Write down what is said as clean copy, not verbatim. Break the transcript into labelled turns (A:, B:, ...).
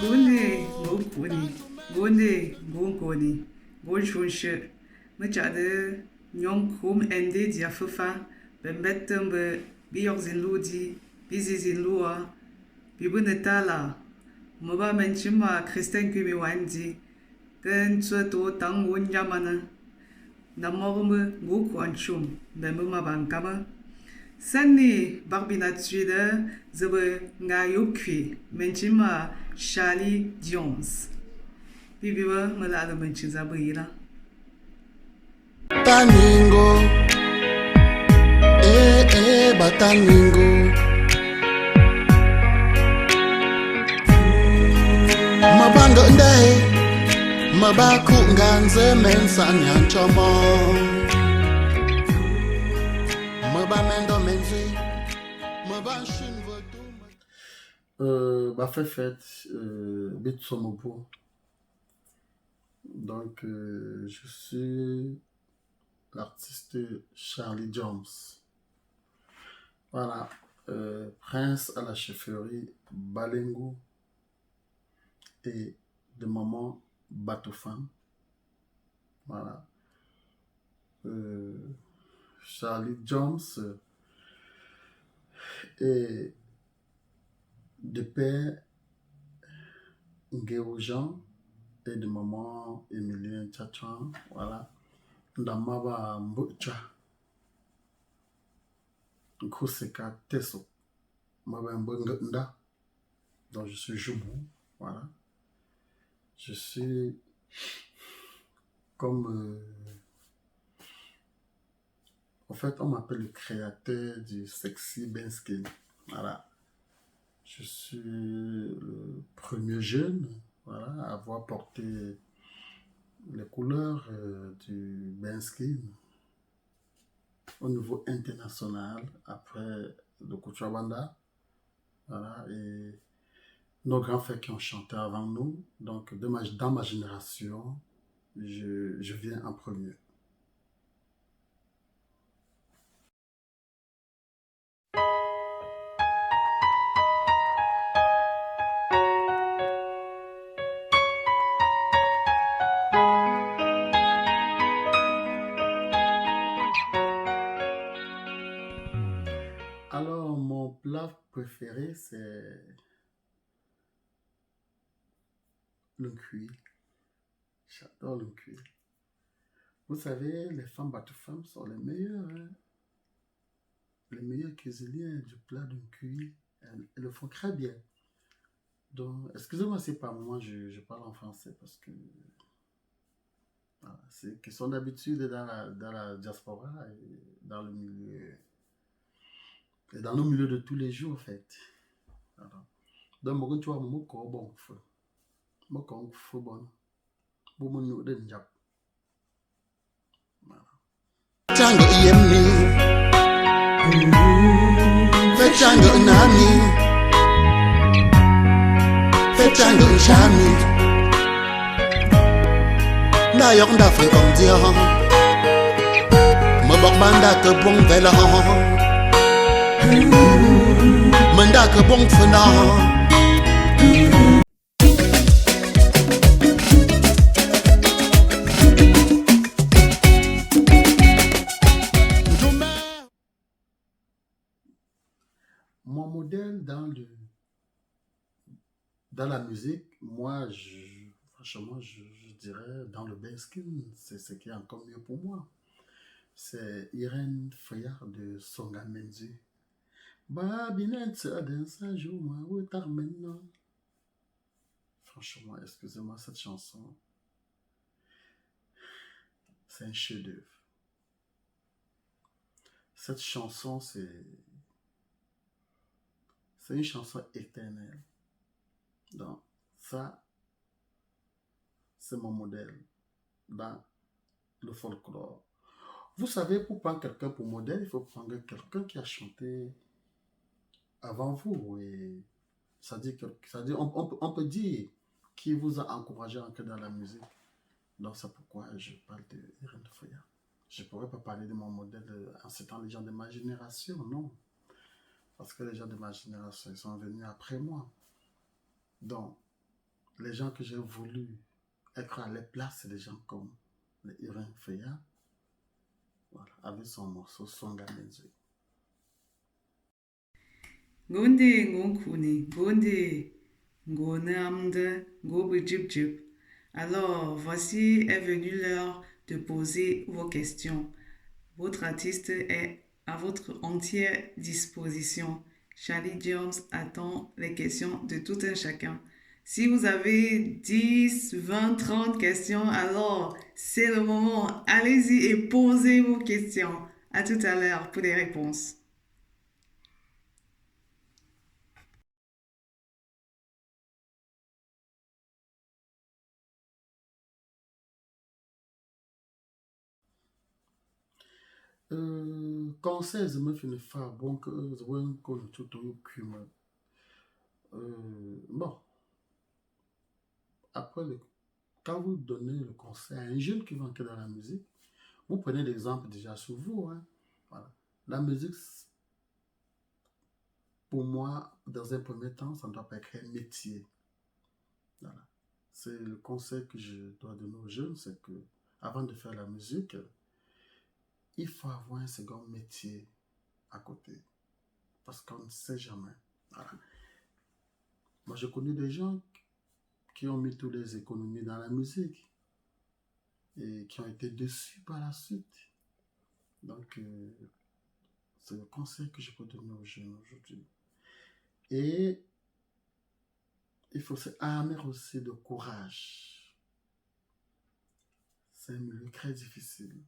A: Gune, Gokuni, Gune, Gongoni, Gonchunche, Machade, Nyong Kum Ende Diafufa, Bembetumbe, Biyoxin Ludi, Bizizin Lua, Bibunetala, Moba Menchima, Christian Kumi Wandi, Gen Tsuto Tang Wun Yamana, Namorme, Gokwanchum, Bemuma Bankama. Sani barbinatude zebe nga yokwi menchima Charlie Jones. Bibiwa malala menchiza bwira.
B: Taningo, bataningo. Mabanga ndae, mabaku nganze mensa nyanchomo. Bitsomopo. Donc, je suis l'artiste Charlie Jones. Voilà, prince à la chefferie Balengu et de maman Batofan. Voilà. Charlie Jones et de père Nguero Jean et de maman Emilien Tchatchan. Voilà. Ndamaba Mbocha. Nkoseka Teso. Maba Mbonda. Donc je suis Joubou. Voilà. Je suis comme... en fait, on m'appelle le créateur du sexy Benskin. Voilà. Je suis le premier jeune, voilà, à avoir porté les couleurs du Benskin au niveau international après le Kuchabanda. Voilà, et nos grands frères qui ont chanté avant nous. Donc, dans ma génération, je viens en premier. Alors, mon plat préféré, c'est le cuit. J'adore le cuit. Vous savez, les femmes Batoufam sont les meilleures, hein? Les meilleures cuisinières du plat de cuit. Elles le font très bien. Donc, excusez-moi si par moment je parle en français parce que voilà, c'est une question d'habitude dans la diaspora et dans le milieu. Et dans nos milieux de tous les jours, en fait. Voilà. Donc, tu vois, mon corps bon feu. Mon corps feu bon. Pour mon nom de Njap. Voilà. Tango yemi. Tango nami. Tango chami. Na yok nda fwe kong dia. Me bok banda ke bong vela. Manda ke bong fena. Mon modèle dans la musique, moi, franchement, je dirais dans le Benskin, c'est ce qui est encore mieux pour moi. C'est Irène Fayard de Songa Menzi. Franchement, excusez-moi, cette chanson, c'est un chef-d'œuvre. Cette chanson, c'est une chanson éternelle. Donc, ça, c'est mon modèle dans le folklore. Vous savez, pour prendre quelqu'un pour modèle, il faut prendre quelqu'un qui a chanté avant vous. Et ça dit on peut dire qui vous a encouragé à entrer dans la musique. Donc, c'est pourquoi je parle de Irène Fayard. Je ne pourrais pas parler de mon modèle en citant les gens de ma génération, non. Parce que les gens de ma génération, ils sont venus après moi. Donc, les gens que j'ai voulu être à leur place, c'est des gens comme le Irin Feya, voilà, avec son morceau Songa Menzo.
A: Gonde Ngonkuni, Gonde Ngonamde, Gobujibjib. Alors, voici est venue l'heure de poser vos questions. Votre artiste est à votre entière disposition. Charlie Jones attend les questions de tout un chacun. Si vous avez 10, 20, 30 questions, alors c'est le moment. Allez-y et posez vos questions. À tout à l'heure pour les réponses.
B: Conseil, je me fais une fois bon que je vois un peu tout au cul. Bon, après, quand vous donnez le conseil à un jeune qui va entrer dans la musique, vous prenez l'exemple déjà sur vous. Hein. Voilà. La musique, pour moi, dans un premier temps, ça ne doit pas être un métier. Voilà. C'est le conseil que je dois donner aux jeunes, c'est que avant de faire la musique, il faut avoir un second métier à côté. Parce qu'on ne sait jamais. Voilà. Moi, j'ai connu des gens qui ont mis toutes les économies dans la musique et qui ont été déçus par la suite. Donc, c'est le conseil que je peux donner aux jeunes aujourd'hui. Et il faut se armer aussi de courage. C'est un milieu très difficile.